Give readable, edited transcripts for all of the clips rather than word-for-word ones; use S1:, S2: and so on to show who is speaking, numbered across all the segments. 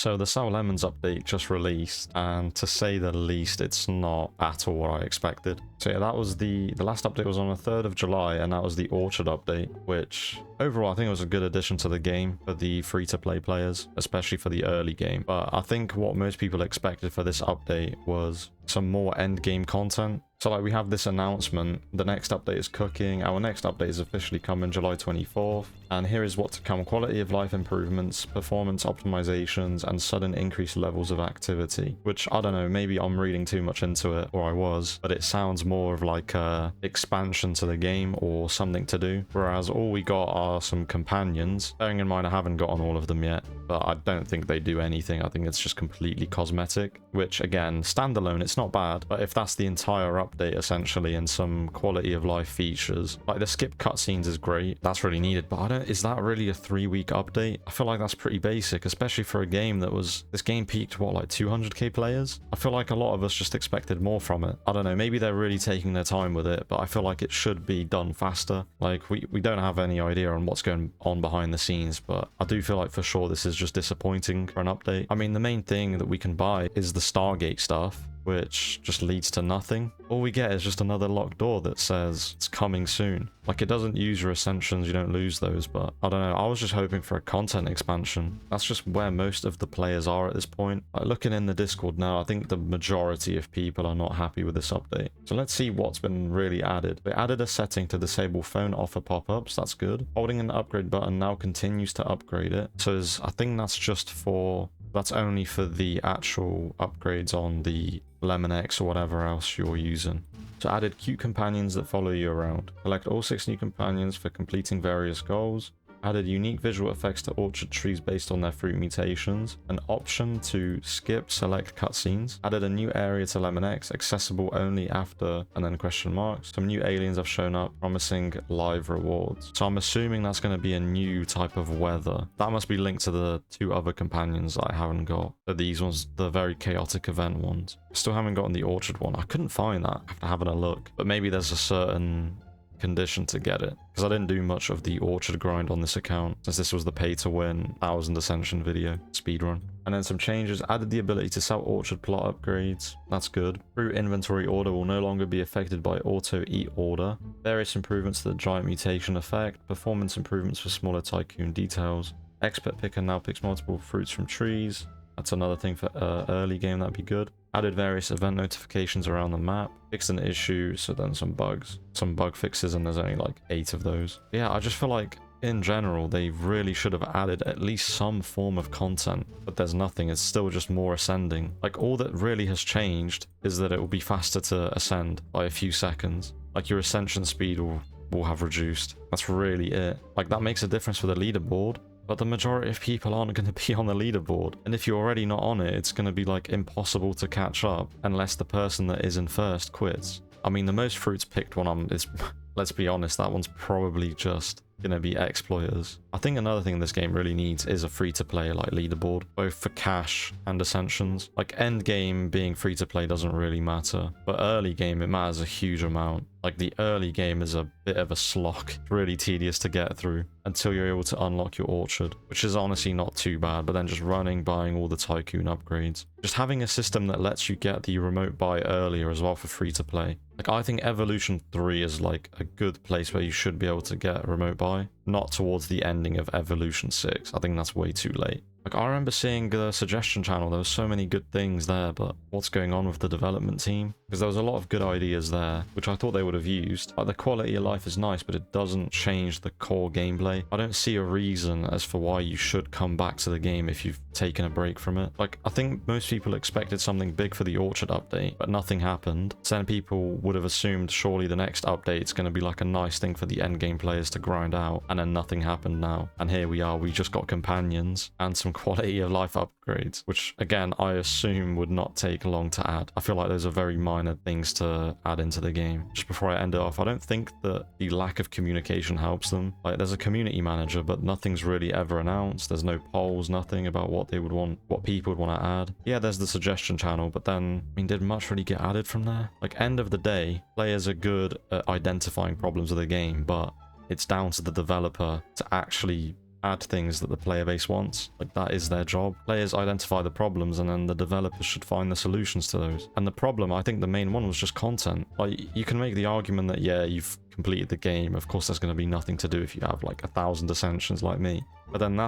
S1: So the Sour Lemons update just released, and to say the least, it's not at all what I expected. So yeah, that was the last update was on the 3rd of July, and that was the Orchard update, which overall I think it was a good addition to the game for the free-to-play players, especially for the early game. But I think what most people expected for this update was some more endgame content. So like we have this announcement, the next update is cooking, our next update is officially coming July 24th, and here is what to come: quality of life improvements, performance optimizations, and sudden increased levels of activity. Which, I don't know, maybe I'm reading too much into it, or I was, but it sounds more of like a expansion to the game or something to do, whereas all we got are some companions. Bearing in mind I haven't gotten all of them yet, but I don't think they do anything. I think it's just completely cosmetic, which again, standalone, it's not bad, but if that's the entire update essentially and some quality of life features, like the skip cutscenes is great, that's really needed, but I don't, is that really a 3-week update? I feel like that's pretty basic, especially for a game that was, this game peaked what, like 200k players? I feel like a lot of us just expected more from it. I don't know, maybe they're really taking their time with it, but I feel like it should be done faster. Like we don't have any idea on what's going on behind the scenes, but I do feel like for sure this is just disappointing for an update. I mean, the main thing that we can buy is the Stargate stuff, which just leads to nothing. All we get is just another locked door that says it's coming soon. Like, it doesn't use your ascensions, you don't lose those, but I don't know, I was just hoping for a content expansion. That's just where most of the players are at this point. Like, looking in the Discord now, I think the majority of people are not happy with this update. So let's see what's been really added. They added a setting to disable phone offer pop-ups, that's good. Holding an upgrade button now continues to upgrade it. So I think that's just for, that's only for the actual upgrades on the Lemon X or whatever else you're using. So added cute companions that follow you around. Collect all 6 new companions for completing various goals. Added unique visual effects to orchard trees based on their fruit mutations. An option to skip select cutscenes. Added a new area to Lemon X, accessible only after, and then question marks. Some new aliens have shown up, promising live rewards. So I'm assuming that's going to be a new type of weather. That must be linked to the 2 other companions that I haven't got. So these ones, the very chaotic event ones. Still haven't gotten the orchard one. I couldn't find that after having a look. But maybe there's a certain condition to get it, because I didn't do much of the orchard grind on this account, since this was the pay to win 1000 ascension video speedrun. And then some changes: added the ability to sell orchard plot upgrades, that's good. Fruit inventory order will no longer be affected by auto eat order. Various improvements to the giant mutation effect. Performance improvements for smaller tycoon details. Expert picker now picks multiple fruits from trees. That's another thing for early game, that'd be good. Added various event notifications around the map. Fixed an issue, so then some bugs. Some bug fixes, and there's only like 8 of those. But yeah, I just feel like in general, they really should have added at least some form of content, but there's nothing. It's still just more ascending. Like, all that really has changed is that it will be faster to ascend by a few seconds. Like, your ascension speed will have reduced. That's really it. Like, that makes a difference for the leaderboard, but the majority of people aren't going to be on the leaderboard. And if you're already not on it, it's going to be like impossible to catch up unless the person that is in first quits. I mean, the most fruits picked one is, let's be honest, that one's probably just gonna be exploiters. I think another thing this game really needs is a free-to-play like leaderboard, both for cash and ascensions. Like, end game being free-to-play doesn't really matter, but early game it matters a huge amount. Like, the early game is a bit of a slog. It's really tedious to get through until you're able to unlock your orchard, which is honestly not too bad, but then just running, buying all the tycoon upgrades. Just having a system that lets you get the remote buy earlier as well for free-to-play. Like, I think Evolution 3 is like a good place where you should be able to get a remote buy, not towards the ending of Evolution 6. I think that's way too late. Like, I remember seeing the suggestion channel, there were so many good things there, but what's going on with the development team? Because there was a lot of good ideas there, which I thought they would have used. Like, the quality of life is nice, but it doesn't change the core gameplay. I don't see a reason as for why you should come back to the game if you've taken a break from it. Like, I think most people expected something big for the Orchard update, but nothing happened. So then people would have assumed surely the next update's going to be like a nice thing for the endgame players to grind out, and then nothing happened now. And here we are, we just got companions and some quality of life upgrades, which again I assume would not take long to add. I feel like those are very minor things to add into the game. Just before I end it off, I don't think that the lack of communication helps them. Like, there's a community manager, but nothing's really ever announced. There's no polls, nothing about what they would want, what people would want to add. Yeah, there's the suggestion channel, but then, I mean, did much really get added from there? Like, end of the day, players are good at identifying problems of the game, but it's down to the developer to actually add things that the player base wants. Like, that is their job. Players identify the problems, and then the developers should find the solutions to those. And the problem, I think the main one was just content. Like, you can make the argument that, yeah, you've completed the game. Of course, there's going to be nothing to do if you have like 1,000 ascensions like me. But then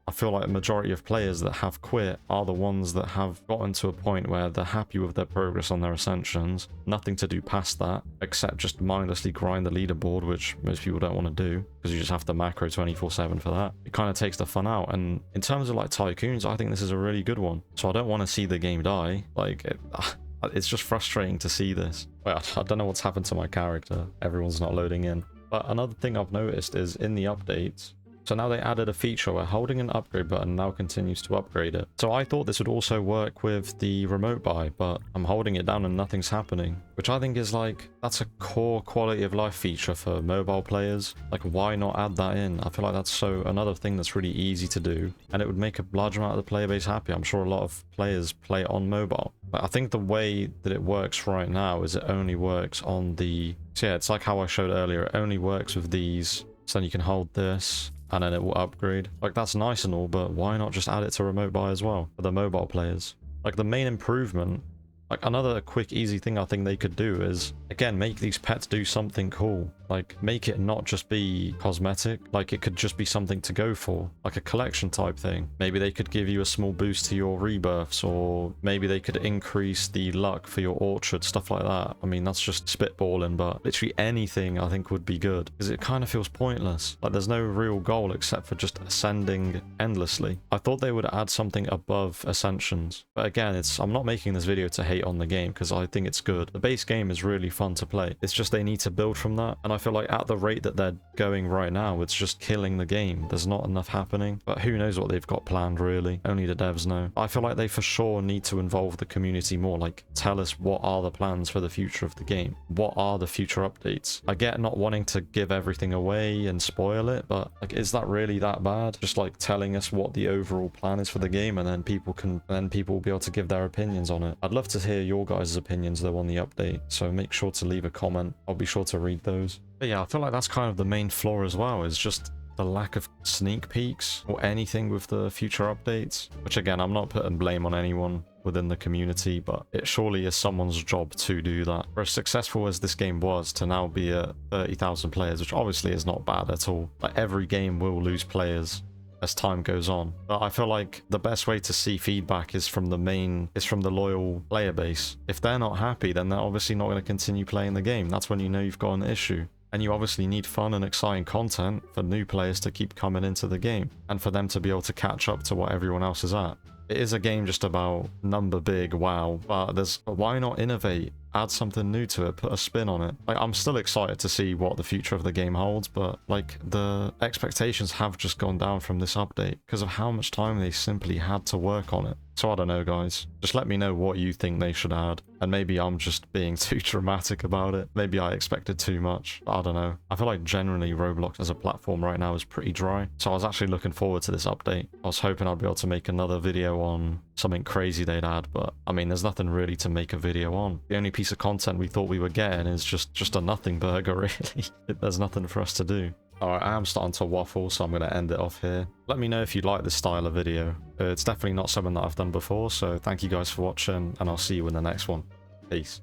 S1: I feel like the majority of players that have quit are the ones that have gotten to a point where they're happy with their progress on their ascensions, nothing to do past that, except just mindlessly grind the leaderboard, which most people don't want to do, because you just have to macro 24/7 for that. It kind of takes the fun out, and in terms of like tycoons, I think this is a really good one. So I don't want to see the game die. Like, it's just frustrating to see this. Wait, I don't know what's happened to my character. Everyone's not loading in. But another thing I've noticed is in the updates, so now they added a feature where holding an upgrade button now continues to upgrade it. So I thought this would also work with the remote buy, but I'm holding it down and nothing's happening, which I think is like, that's a core quality of life feature for mobile players. Like, why not add that in? I feel like that's another thing that's really easy to do, and it would make a large amount of the player base happy. I'm sure a lot of players play it on mobile. But I think the way that it works right now is it only works on the... So yeah, it's like how I showed earlier. It only works with these. So then you can hold this, and then it will upgrade. Like, that's nice and all, but why not just add it to remote buy as well for the mobile players? Like, the main improvement, like another quick easy thing I think they could do is, again, make these pets do something cool. Like, make it not just be cosmetic. Like, it could just be something to go for, like a collection type thing. Maybe they could give you a small boost to your rebirths, or maybe they could increase the luck for your orchard, stuff like that. I mean, that's just spitballing, but literally anything I think would be good, because it kind of feels pointless. Like, there's no real goal except for just ascending endlessly. I thought they would add something above ascensions, but again, I'm not making this video to hate on the game, because I think it's good. The base game is really fun to play. It's just they need to build from that, and I feel like at the rate that they're going right now, it's just killing the game. There's not enough happening, but who knows what they've got planned, really. Only the devs know. I feel like they for sure need to involve the community more. Like, tell us what are the plans for the future of the game? What are the future updates? I get not wanting to give everything away and spoil it, but like, is that really that bad? Just like telling us what the overall plan is for the game, and then people will be able to give their opinions on it. I'd love to hear your guys' opinions though on the update, so make sure to leave a comment. I'll be sure to read those. But yeah, I feel like that's kind of the main flaw as well, is just the lack of sneak peeks or anything with the future updates, which again, I'm not putting blame on anyone within the community, but it surely is someone's job to do that. For as successful as this game was, to now be at 30,000 players, which obviously is not bad at all. Like, every game will lose players as time goes on, but I feel like the best way to see feedback is from the loyal player base. If they're not happy, then they're obviously not going to continue playing the game. That's when you know you've got an issue. And you obviously need fun and exciting content for new players to keep coming into the game, and for them to be able to catch up to what everyone else is at. It is a game just about number big, wow, but why not innovate? Add something new to it, put a spin on it. Like, I'm still excited to see what the future of the game holds, but like, the expectations have just gone down from this update because of how much time they simply had to work on it. So I don't know, guys. Just let me know what you think they should add. And maybe I'm just being too dramatic about it. Maybe I expected too much. I don't know. I feel like generally Roblox as a platform right now is pretty dry. So I was actually looking forward to this update. I was hoping I'd be able to make another video on something crazy they'd add, but I mean, there's nothing really to make a video on. The only piece of content we thought we were getting is just a nothing burger, really. There's nothing for us to do. Alright, I am starting to waffle, so I'm going to end it off here. Let me know if you like this style of video. It's definitely not something that I've done before, so thank you guys for watching, and I'll see you in the next one. Peace.